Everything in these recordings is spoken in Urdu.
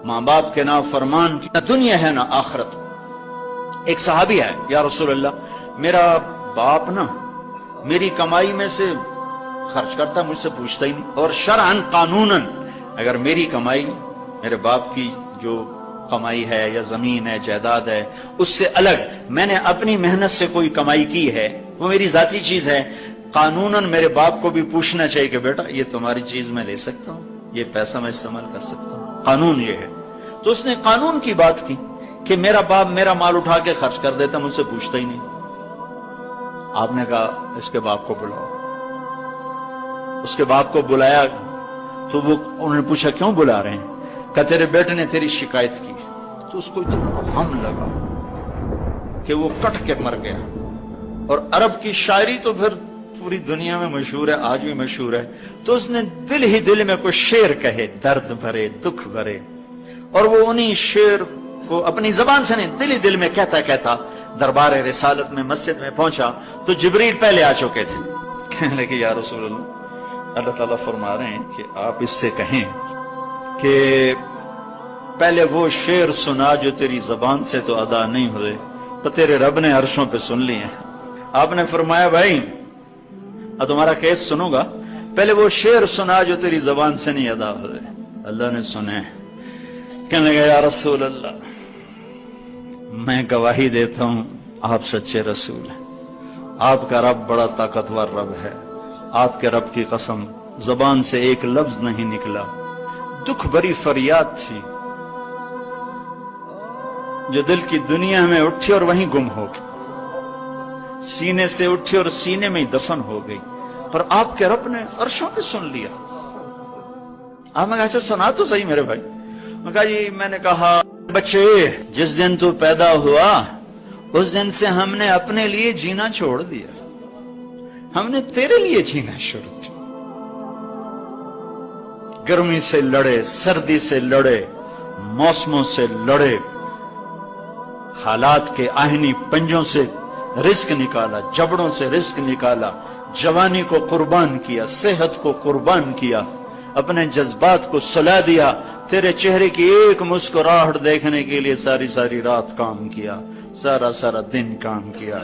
ماں باپ کے نافرمان کی نہ دنیا ہے نہ آخرت۔ ایک صحابی ہے، یا رسول اللہ میرا باپ نا میری کمائی میں سے خرچ کرتا، مجھ سے پوچھتا ہی نہیں، اور شرعاً قانوناً اگر میری کمائی میرے باپ کی جو کمائی ہے یا زمین ہے جائیداد ہے اس سے الگ میں نے اپنی محنت سے کوئی کمائی کی ہے، وہ میری ذاتی چیز ہے، قانوناً میرے باپ کو بھی پوچھنا چاہیے کہ بیٹا یہ تمہاری چیز میں لے سکتا ہوں، یہ پیسہ میں استعمال کر سکتا ہوں، قانون یہ ہے۔ تو اس نے قانون کی بات کی کہ میرا باپ میرا مال اٹھا کے خرچ کر دیتا، مجھ سے پوچھتا ہی نہیں۔ آپ نے کہا اس کے باپ کو بلاؤ۔ اس کے باپ کو بلایا تو وہ انہوں نے پوچھا کیوں بلا رہے ہیں؟ کہ تیرے بیٹے نے تیری شکایت کی۔ تو اس کو اتنا غم لگا کہ وہ کٹ کے مر گیا۔ اور عرب کی شاعری تو پھر پوری دنیا میں مشہور ہے، آج بھی مشہور ہے۔ تو اس نے دل ہی دل میں کوئی شعر کہے، درد بھرے دکھ بھرے، اور وہ انہی شعر کو اپنی زبان سے نہیں دل ہی دل میں کہتا کہتا دربار رسالت میں مسجد میں پہنچا تو جبریل پہلے آ چکے تھے۔ کہنے لگے یا رسول اللہ تعالیٰ فرما رہے ہیں کہ آپ اس سے کہیں کہ پہلے وہ شعر سنا جو تیری زبان سے تو ادا نہیں ہوئے، تو تیرے رب نے عرشوں پہ سن لیے ہیں۔ آپ نے فرمایا بھائی اب تمہارا کیس سنوں گا، پہلے وہ شعر سنا جو تیری زبان سے نہیں ادا ہوئے۔ اللہ نے سنے۔ کہنے لگا یا رسول اللہ میں گواہی دیتا ہوں آپ سچے رسول ہیں، آپ کا رب بڑا طاقتور رب ہے، آپ کے رب کی قسم زبان سے ایک لفظ نہیں نکلا، دکھ بھری فریاد تھی جو دل کی دنیا میں اٹھی اور وہیں گم ہو گئی، سینے سے اٹھی اور سینے میں ہی دفن ہو گئی، پر آپ کے رب نے عرشوں پہ سن لیا۔ آپ نے کہا اچھا سنا تو صحیح میرے بھائی۔ میں کہا جی میں نے کہا بچے جس دن تو پیدا ہوا اس دن سے ہم نے اپنے لیے جینا چھوڑ دیا، ہم نے تیرے لیے جینا شروع کیا۔ گرمی سے لڑے، سردی سے لڑے، موسموں سے لڑے، حالات کے آہنی پنجوں سے رزق نکالا، جبڑوں سے رزق نکالا، جوانی کو قربان کیا، صحت کو قربان کیا، اپنے جذبات کو سلا دیا، تیرے چہرے کی ایک مسکراہٹ دیکھنے کے لیے ساری ساری رات کام کیا، سارا سارا دن کام کیا،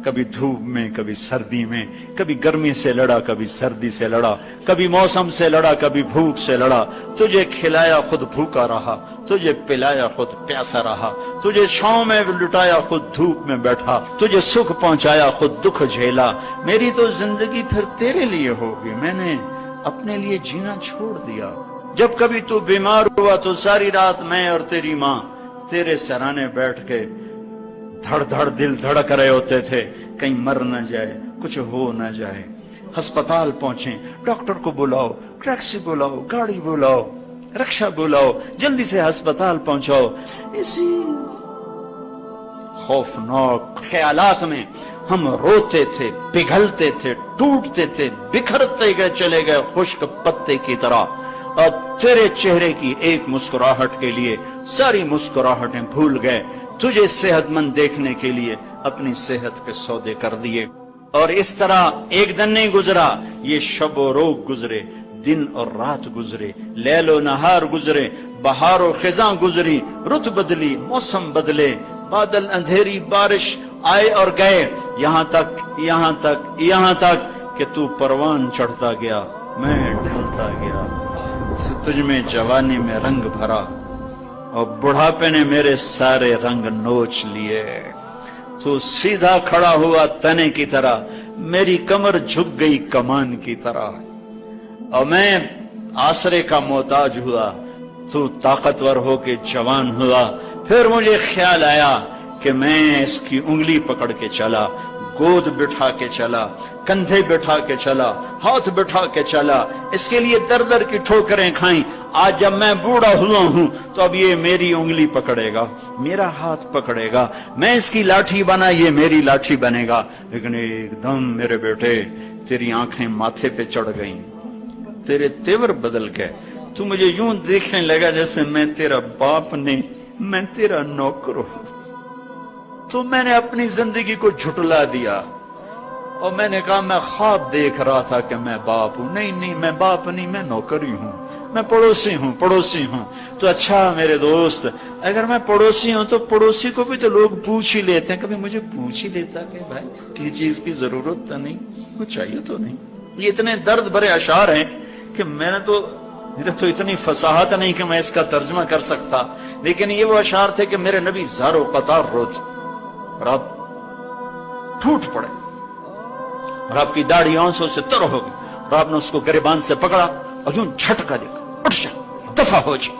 کبھی دھوپ میں کبھی سردی میں، کبھی گرمی سے لڑا کبھی سردی سے لڑا، کبھی موسم سے لڑا کبھی بھوک سے لڑا، تجھے کھلایا خود بھوکا رہا، تجھے پلایا خود پیاسا رہا، تجھے چھاؤں میں لٹایا خود دھوپ میں بیٹھا، تجھے سکھ پہنچایا خود دکھ جھیلا۔ میری تو زندگی پھر تیرے لیے ہوگی، میں نے اپنے لیے جینا چھوڑ دیا۔ جب کبھی تو بیمار ہوا تو ساری رات میں اور تیری ماں تیرے سرانے بیٹھ کے دھڑ دھڑ دل دھڑک رہے ہوتے تھے، کہیں مر نہ جائے، کچھ ہو نہ جائے۔ ہسپتال پہنچے، ڈاکٹر کو بلاؤ، ٹیکسی بلاؤ، گاڑی بلاؤ، رکشہ بلاؤ، جلدی سے ہسپتال پہنچاؤ۔ اسی خوفناک خیالات میں ہم روتے تھے، پگھلتے تھے، ٹوٹتے تھے، بکھرتے گئے چلے گئے خشک پتے کی طرح، اور تیرے چہرے کی ایک مسکراہٹ کے لیے ساری مسکراہٹیں بھول گئے، تجھے صحت مند دیکھنے کے لیے اپنی صحت کے سودے کر دیے۔ اور اس طرح ایک دن نہیں گزرا، یہ شب و روز گزرے، دن اور رات گزرے، لیل و نہار گزرے، بہار و خزاں گزری، رت بدلی، موسم بدلے، بادل اندھیری بارش آئے اور گئے، یہاں تک کہ تو پروان چڑھتا گیا، میں ڈھلتا گیا، تجھ میں جوانی میں رنگ بھرا اور بڑھاپے نے میرے سارے رنگ نوچ لیے۔ تو سیدھا کھڑا ہوا تنے کی طرح، میری کمر جھک گئی کمان کی طرح، اور میں آسرے کا محتاج ہوا، تو طاقتور ہو کے جوان ہوا۔ پھر مجھے خیال آیا کہ میں اس کی انگلی پکڑ کے چلا، گود بٹھا کے چلا، کندھے بٹھا کے چلا، ہاتھ بٹھا کے چلا، اس کے لیے در در کی ٹھوکریں کھائیں۔ آج جب میں بوڑھا ہوا ہوں تو اب یہ میری انگلی پکڑے گا، میرا ہاتھ پکڑے گا، میں اس کی لاٹھی بنا، یہ میری لاٹھی بنے گا۔ لیکن ایک دم میرے بیٹے تیری آنکھیں ماتھے پہ چڑھ گئیں، تیرے تیور بدل گئے، تو مجھے یوں دیکھنے لگا جیسے میں تیرا باپ نہیں، میں تیرا نوکر ہوں۔ تو میں نے اپنی زندگی کو جھٹلا دیا اور میں نے کہا میں خواب دیکھ رہا تھا کہ میں باپ ہوں۔ نہیں، میں باپ نہیں، میں نوکر ہی ہوں۔ میں پڑوسی ہوں تو اچھا میرے دوست، اگر میں پڑوسی ہوں تو پڑوسی کو بھی تو لوگ پوچھ ہی لیتے ہیں، کبھی مجھے پوچھ ہی لیتا کہ بھائی کسی چیز کی ضرورت تو نہیں، کچھ چاہیے تو نہیں۔ یہ اتنے درد بھرے اشعار ہیں کہ میرے تو اتنی فصاحت نہیں کہ میں اس کا ترجمہ کر سکتا، لیکن یہ وہ اشعار تھے کہ میرے نبی زار و قطار روتے اور آپ پھوٹ پڑے اور آپ کی داڑھی آنسوں سے تر ہو گئی اور آپ نے اس کو گریبان سے پکڑا اور یوں جھٹکا دے کر اٹھ جا، دفع ہو جا،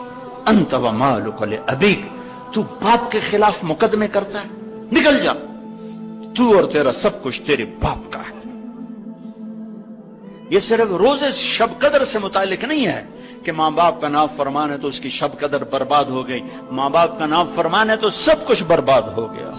انت و مالک لابیک، تو باپ کے خلاف مقدمے کرتا ہے، نکل جا، تو اور تیرا سب کچھ تیرے باپ کا ہے۔ یہ صرف روز شب قدر سے متعلق نہیں ہے کہ ماں باپ کا نافرمان ہے تو اس کی شب قدر برباد ہو گئی، ماں باپ کا نافرمان ہے تو سب کچھ برباد ہو گیا۔